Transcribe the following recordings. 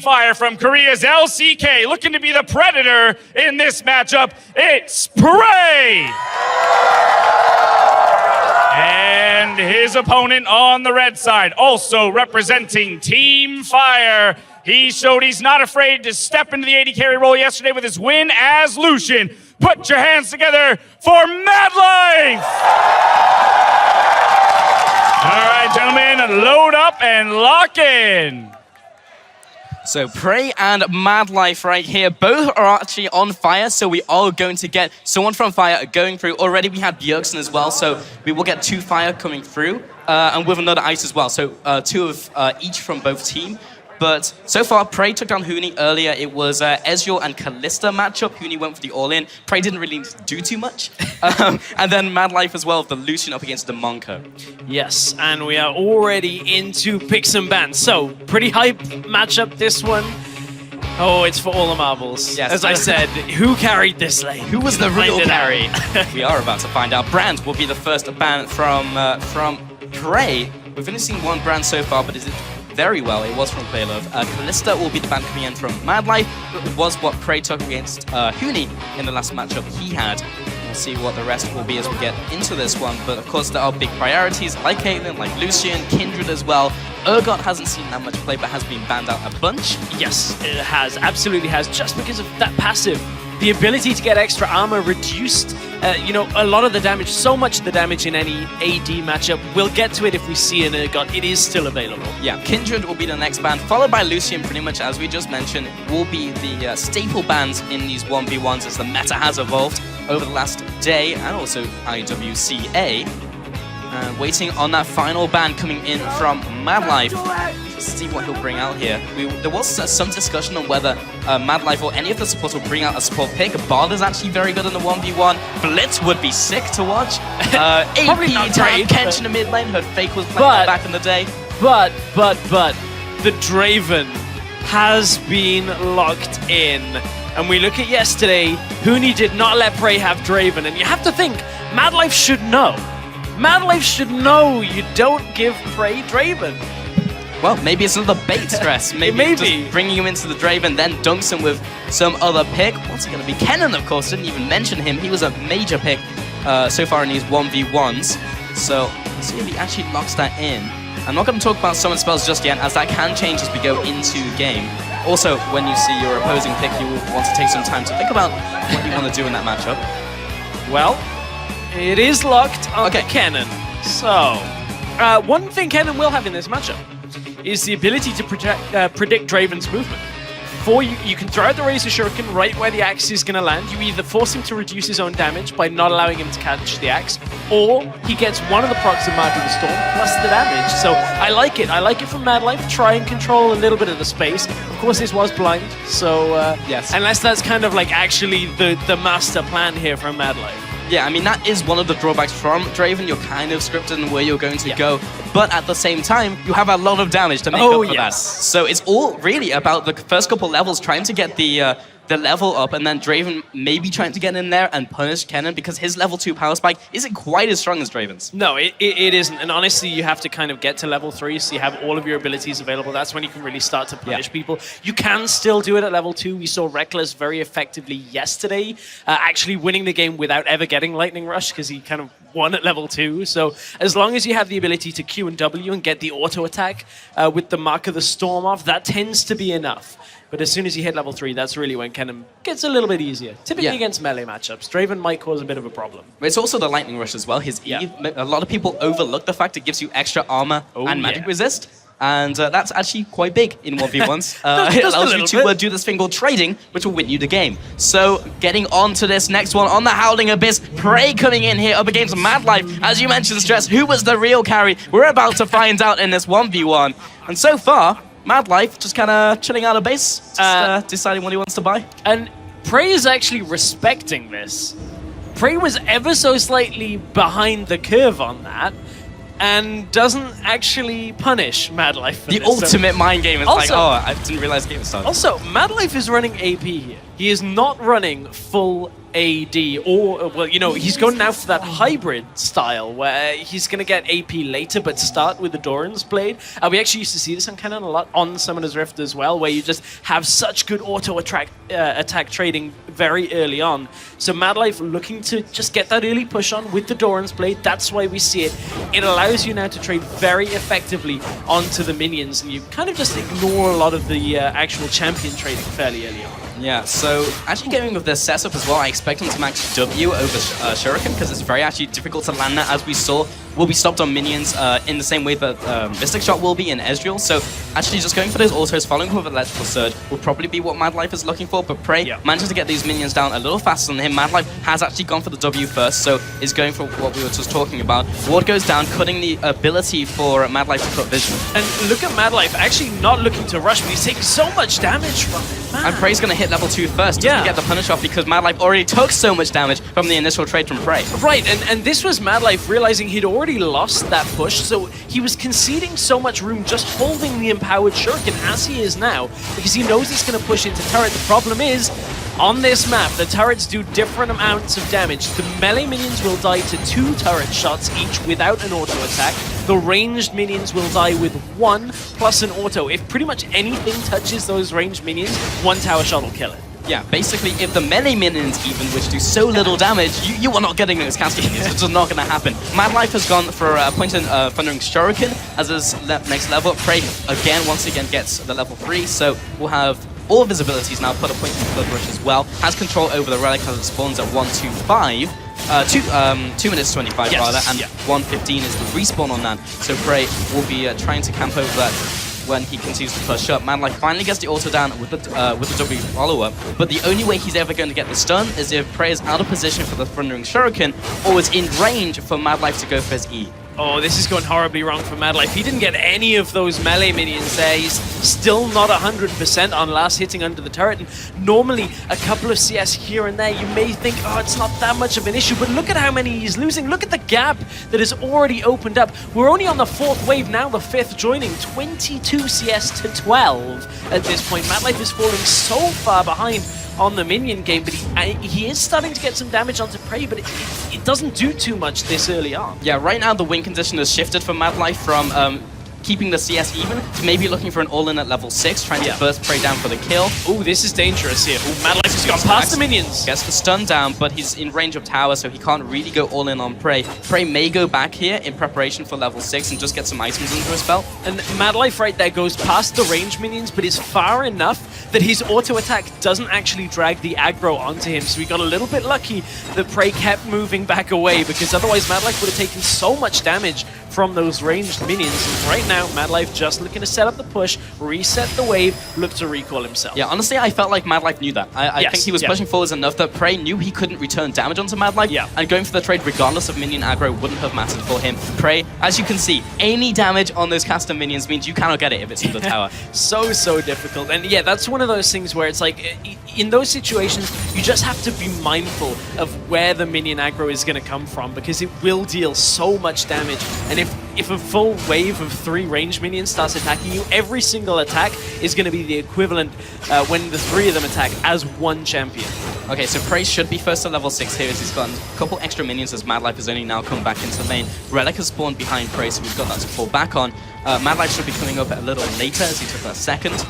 Fire from Korea's LCK, looking to be the predator in this matchup. It's PraY! And his opponent on the red side, also representing Team Fire. He showed he's not afraid to step into the AD carry role yesterday with his win as Lucian. Put your hands together for Madlife! All right, gentlemen, load up and lock in. So PraY and Madlife right here, both are actually on fire, so we are going to get someone from fire going through. Already we had Bjergsen as well, so we will get 2 fire coming through, and with another ice as well, so 2 of each from both team. But so far, PraY took down Huni earlier. It was Ezreal and Kalista matchup. Huni went for the all-in. PraY didn't really do too much. And then Madlife as well, the Lucian up against Dimonko. Yes, and we are already into picks and bans. So, pretty hype matchup, this one. Oh, it's for all the marbles. Yes. As I said, who carried this lane? Who was the real carry? We are about to find out. Brand will be the first ban from PraY. We've only seen 1 brand so far, but is it very well? It was from Clearlove. Kalista will be the ban coming in from Madlife. It was what PraY took against Huni in the last matchup he had. We'll see what the rest will be as we get into this one. But of course, there are big priorities like Caitlyn, like Lucian, Kindred as well. Urgot hasn't seen that much play, but has been banned out a bunch. Yes, it has. Absolutely has. Just because of that passive. The ability to get extra armor reduced, you know, a lot of the damage, so much of the damage in any AD matchup. We'll get to it if we see an Urgot. It is still available. Yeah, Kindred will be the next ban, followed by Lucian, pretty much as we just mentioned, will be the staple bans in these 1v1s as the meta has evolved over the last day, and also IWC waiting on that final ban coming in from Madlife. Let's see what he'll bring out here. There was some discussion on whether Madlife or any of the supports will bring out a support pick. Bard is actually very good in the 1v1. Blitz would be sick to watch. Probably not great. Kench in the mid lane. Heard Fake was playing back in the day. But, the Draven has been locked in. And we look at yesterday, Huni did not let PraY have Draven. And you have to think, Madlife should know. Madlife should know you don't give PraY Draven. Well, maybe it's another bait stress. Maybe just bringing him into the Draven, then dunks him with some other pick. What's it going to be? Kennen, of course, didn't even mention him. He was a major pick so far in these 1v1s. So, let's see if he actually locks that in. I'm not going to talk about summon spells just yet, as that can change as we go into game. Also, when you see your opposing pick, you will want to take some time to think about what you want to do in that matchup. Well, it is locked on Kennen. So, one thing Kennen will have in this matchup is the ability to predict Draven's movement. You can throw out the Razor Shuriken right where the axe is going to land. You either force him to reduce his own damage by not allowing him to catch the axe, or he gets one of the procs of Mark of the Storm plus the damage. So I like it. I like it from Madlife. Try and control a little bit of the space. Of course, this was blind, so yes. Unless that's kind of like actually the master plan here from Madlife. Yeah, I mean, that is one of the drawbacks from Draven. You're kind of scripted in where you're going to go. But at the same time, you have a lot of damage to make up for that. So it's all really about the first couple levels, trying to get the level up, and then Draven maybe trying to get in there and punish Kennen, because his level 2 power spike isn't quite as strong as Draven's. No, it isn't. And honestly, you have to kind of get to level 3, so you have all of your abilities available. That's when you can really start to punish people. You can still do it at level 2. We saw Rekkles very effectively yesterday, actually winning the game without ever getting Lightning Rush, because he kind of won at level 2. So as long as you have the ability to Q and W and get the auto attack with the Mark of the Storm off, that tends to be enough. But as soon as you hit level 3, that's really when Kennen gets a little bit easier. Typically against melee matchups, Draven might cause a bit of a problem. But it's also the Lightning Rush as well. His E, a lot of people overlook the fact it gives you extra armor and magic resist. And that's actually quite big in 1v1s. It allows you to do this thing called trading, which will win you the game. So getting on to this next one on the Howling Abyss, PraY coming in here up against Madlife. As you mentioned, Stress, who was the real carry? We're about to find out in this 1v1. And so far, Madlife just kind of chilling out of base, just deciding what he wants to buy. And PraY is actually respecting this. PraY was ever so slightly behind the curve on that, and doesn't actually punish Madlife for the this. ultimate mind game is also, like, oh, I didn't realize the game was started. Also, Madlife is running AP here. He is not running full AD, or, well, you know, he's going now for that hybrid style where he's going to get AP later but start with the Doran's Blade. We actually used to see this on Canon a lot on Summoner's Rift as well, where you just have such good attack trading very early on. So Madlife looking to just get that early push on with the Doran's Blade. That's why we see it. It allows you now to trade very effectively onto the minions, and you kind of just ignore a lot of the actual champion trading fairly early on. Yeah, so actually going with this setup as well, I expect him to max W over Shuriken, because it's very actually difficult to land that, as we saw. Will be stopped on minions in the same way that Mystic Shot will be in Ezreal. So actually just going for those autos, following up with Electrical Surge will probably be what Madlife is looking for, but PraY manages to get these minions down a little faster than him. Madlife has actually gone for the W first, so is going for what we were just talking about. Ward goes down, cutting the ability for Madlife to cut vision. And look at Madlife actually not looking to rush, but he's taking so much damage from it. Man. And PraY's going to hit level 2 first just to get the punish off, because Madlife already took so much damage from the initial trade from PraY. Right, and this was Madlife realizing he'd already lost that push, so he was conceding so much room just holding the empowered Shuriken as he is now, because he knows he's going to push into turret. The problem is, on this map, the turrets do different amounts of damage. The melee minions will die to 2 turret shots each without an auto attack. The ranged minions will die with 1 plus an auto. If pretty much anything touches those ranged minions, 1 tower shot will kill it. Yeah, basically, if the melee minions even, which do so little damage, you are not getting those cascades. It's just not going to happen. Madlife has gone for a point in Thundering Shuriken as his next level. PraY, once again, gets the level 3, so we'll have all of his abilities now put a point in Blood Rush as well. Has control over the relic as it spawns at 125. 2 minutes 25 rather, and 1:15 is the respawn on that. So PraY will be trying to camp over that when he continues to push up. Madlife finally gets the auto down with the W follow-up, but the only way he's ever going to get the stun is if PraY is out of position for the Thundering Shuriken, or is in range for Madlife to go for his E. Oh, this is going horribly wrong for Madlife. He didn't get any of those melee minions there. He's still not 100% on last hitting under the turret. And normally, a couple of CS here and there, you may think, oh, it's not that much of an issue. But look at how many he's losing. Look at the gap that has already opened up. We're only on the 4th wave, now the 5th joining. 22 CS to 12 at this point. Madlife is falling so far behind on the minion game, but he is starting to get some damage onto PraY, but it doesn't do too much this early on. Yeah, right now the win condition has shifted for Madlife from keeping the CS even to maybe looking for an all-in at level 6, trying to burst PraY down for the kill. Oh, this is dangerous here. Oh, Madlife has gone past the minions. Gets the stun down, but he's in range of tower, so he can't really go all-in on PraY. PraY may go back here in preparation for level 6 and just get some items into his belt. And Madlife right there goes past the range minions, but is far enough that his auto attack doesn't actually drag the aggro onto him. So we got a little bit lucky that PraY kept moving back away, because otherwise Madlife would have taken so much damage from those ranged minions. And right now, Madlife just looking to set up the push, reset the wave, look to recall himself. Yeah, honestly, I felt like Madlife knew that. I think he was pushing forwards enough that PraY knew he couldn't return damage onto Madlife, and going for the trade regardless of minion aggro wouldn't have mattered for him. PraY, as you can see, any damage on those caster minions means you cannot get it if it's in the tower. So difficult. And yeah, that's one of those things where it's like, in those situations, you just have to be mindful of where the minion aggro is going to come from, because it will deal so much damage. And if a full wave of 3 range minions starts attacking you, every single attack is going to be the equivalent when the 3 of them attack as 1 champion. Okay, so PraY should be first to level 6 here as he's gotten a couple extra minions as Madlife has only now come back into lane. Relic has spawned behind PraY, so we've got that to fall back on. Madlife should be coming up a little later as he took that second.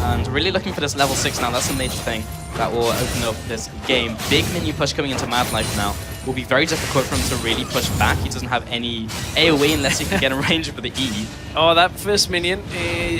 And really looking for this level 6 now, that's a major thing that will open up this game. Big minion push coming into Madlife now. Will be very difficult for him to really push back. He doesn't have any AoE unless he can get in range for the E. Oh, that first minion,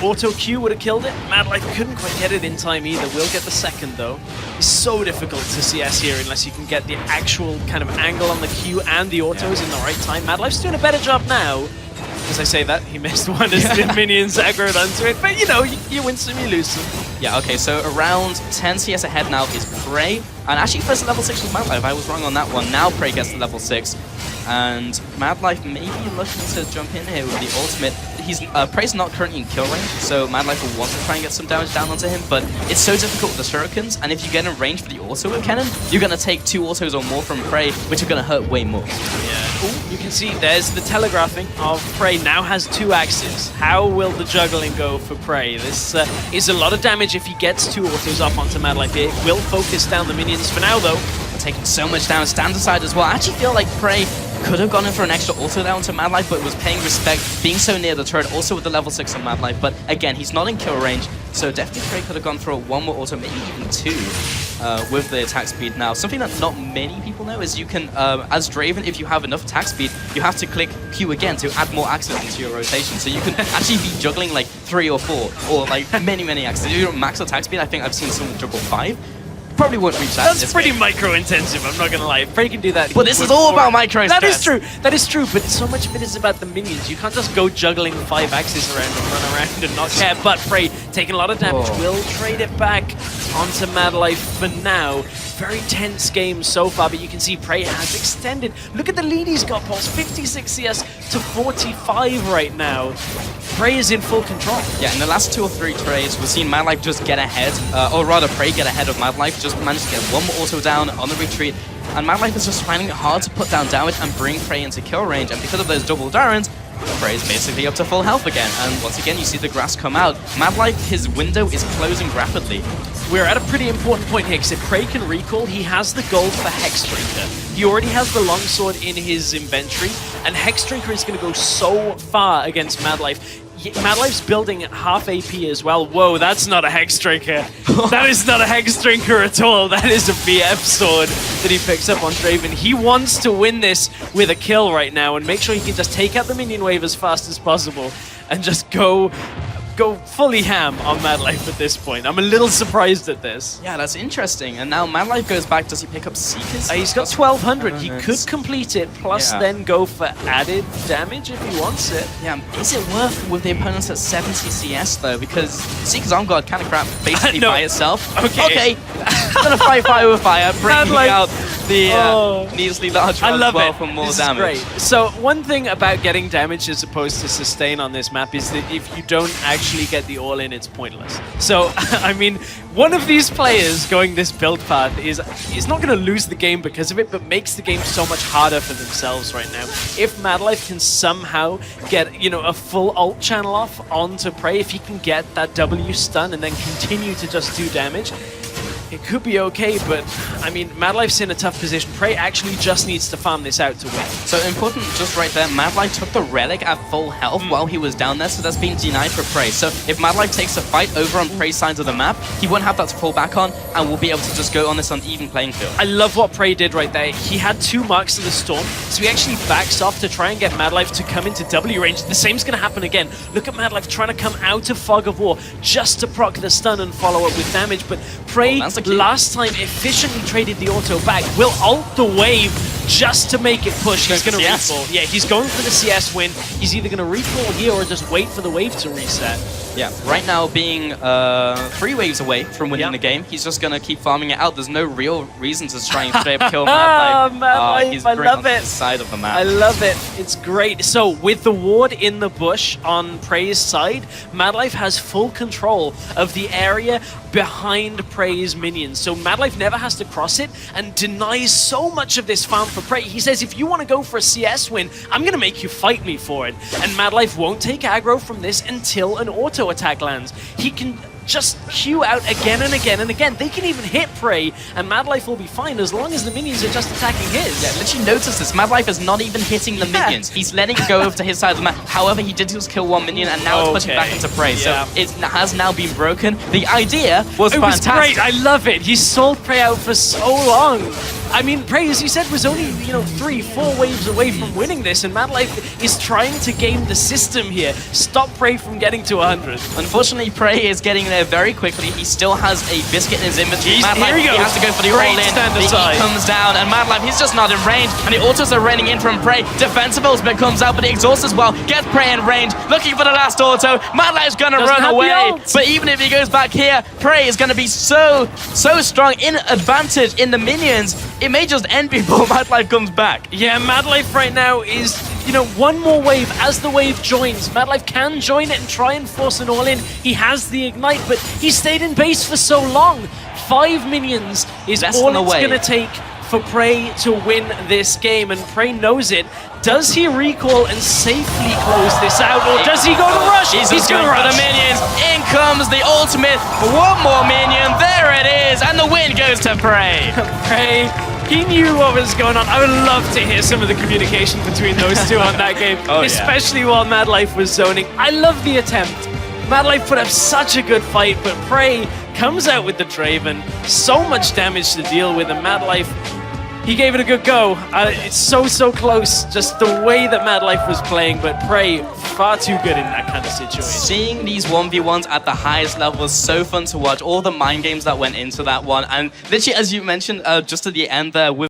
auto Q would have killed it. Madlife couldn't quite get it in time either. Will get the second though. It's so difficult to CS here unless you can get the actual kind of angle on the Q and the autos in the right time. Madlife's doing a better job now. As I say that, he missed one as the minions aggroed onto it. But you know, you win some, you lose some. Yeah, okay, so around 10 CS ahead now is PraY. And actually first to level 6 was Madlife. I was wrong on that one. Now PraY gets to level 6. And Madlife may be looking to jump in here with the ultimate. PraY's not currently in kill range, so Madlife will want to try and get some damage down onto him, but it's so difficult with the shurikens, and if you get in range for the auto with cannon, you're going to take 2 autos or more from PraY, which are going to hurt way more. Yeah. You can see there's the telegraphing of PraY now has 2 axes. How will the juggling go for PraY? This is a lot of damage if he gets 2 autos up onto Madlife. It will focus down the minions for now, though. Taking so much down, stand aside as well. I actually feel like PraY could have gone in for an extra auto down to Madlife, but was paying respect, being so near the turret, also with the level 6 on Madlife. But again, he's not in kill range, so definitely PraY could have gone for 1 more auto, maybe even 2 with the attack speed now. Something that not many people know is you can, as Draven, if you have enough attack speed, you have to click Q again to add more axes into your rotation. So you can actually be juggling like 3 or 4, or like many axes. If you don't max attack speed, I think I've seen someone juggle 5. Probably won't reach that. That's pretty micro-intensive, I'm not gonna lie. PraY can do that. But this is all about micro That is true, but so much of it is about the minions. You can't just go juggling 5 axes around and run around and not care. But PraY, taking a lot of damage, will trade it back onto Madlife for now. Very tense game so far, but you can see PraY has extended. Look at the lead he's got, Pulse. 56 CS to 45 right now. PraY is in full control. Yeah, in the last 2 or 3 trades, we've seen Madlife just get ahead, or rather PraY get ahead of Madlife, just managed to get 1 more auto down on the retreat. And Madlife is just finding it hard to put down damage and bring PraY into kill range. And because of those double Dyrus, PraY is basically up to full health again. And once again, you see the grass come out. Madlife, his window is closing rapidly. We're at a pretty important point here, because if PraY can recall, he has the gold for Hexdrinker. He already has the longsword in his inventory, and Hexdrinker is going to go so far against Madlife. Madlife's building half AP as well. Whoa, that's not a Hexdrinker. That is not a Hexdrinker at all. That is a BF sword that he picks up on Draven. He wants to win this with a kill right now and make sure he can just take out the minion wave as fast as possible and just go fully ham on Madlife at this point. I'm a little surprised at this. Yeah, that's interesting. And now Madlife goes back. Does he pick up Seekers? He's got 1200. He could complete it, plus then go for added damage if he wants it. Yeah, is it worth with the opponents at 70 CS though? Because Seeker's on guard kind of crap basically by itself. Okay. Gonna fight fire with fire, breaking out the needlessly large round as well for more damage. Great. So one thing about getting damage as opposed to sustain on this map is that if you don't actually get the all-in, it's pointless. So, I mean, one of these players going this build path is not going to lose the game because of it, but makes the game so much harder for themselves right now. If Madlife can somehow get, you know, a full ult channel off onto PraY, if he can get that W stun and then continue to just do damage, it could be okay, but I mean, Madlife's in a tough position. PraY actually just needs to farm this out to win. So important just right there, Madlife took the relic at full health while he was down there, so that's been denied for PraY. So if Madlife takes a fight over on PraY's sides of the map, he won't have that to fall back on, and will be able to just go on this uneven playing field. I love what PraY did right there. He had 2 marks of the storm, so he actually backs off to try and get Madlife to come into W range. The same's going to happen again. Look at Madlife trying to come out of Fog of War just to proc the stun and follow up with damage, but PraY last time efficiently traded the auto back, will ult the wave just to make it push. He's going to recall. Yeah, he's going for the CS win. He's either going to recall here or just wait for the wave to reset. Yeah, right now being 3 waves away from winning the game, he's just going to keep farming it out. There's no real reason to try and straight up kill Madlife. Madlife, he's I love it. The side of the map. I love it. It's great. So with the ward in the bush on PraY's side, Madlife has full control of the area behind PraY's minions. So Madlife never has to cross it and denies so much of this farm for PraY. He says, if you want to go for a CS win, I'm going to make you fight me for it. And Madlife won't take aggro from this until an auto attack lands. He can just queue out again and again and again. They can even hit PraY, and Madlife will be fine as long as the minions are just attacking his. Yeah, literally notice this. Madlife is not even hitting the minions. He's letting it go over to his side of the map. However, he did just kill 1 minion, and now it's pushing back into PraY. So it has now been broken. The idea was fantastic. Was great. I love it. He sold PraY out for so long. I mean, PraY, as you said, was only, 3-4 waves away from winning this, and Madlife is trying to game the system here. Stop PraY from getting to 100. Unfortunately, PraY is getting there very quickly. He still has a biscuit in his inventory. Here he has to go for the all-in. The E comes down, and Madlife, he's just not in range, and the autos are raining in from PraY. Defensive ultimate comes out, but the exhaust as well gets PraY in range, looking for the last auto. Madlife's gonna run away, but even if he goes back here, PraY is gonna be so strong in advantage in the minions. It may just end before Madlife comes back. Yeah, Madlife right now is, one more wave as the wave joins. Madlife can join it and try and force an all-in. He has the ignite, but he stayed in base for so long. 5 minions is all it's going to take for PraY to win this game, and PraY knows it. Does he recall and safely close this out, or does he go to rush? He's going to for the minions. In comes the ultimate. One more minion. There it is, and the win goes to PraY. PraY, he knew what was going on. I would love to hear some of the communication between those two on that game, especially while Madlife was zoning. I love the attempt. Madlife put up such a good fight, but PraY comes out with the Draven. So much damage to deal with, and Madlife, he gave it a good go. It's so close, just the way that Madlife was playing, but PraY far too good in that kind of situation. Seeing these 1v1s at the highest level was so fun to watch. All the mind games that went into that one, and literally, as you mentioned, just at the end there with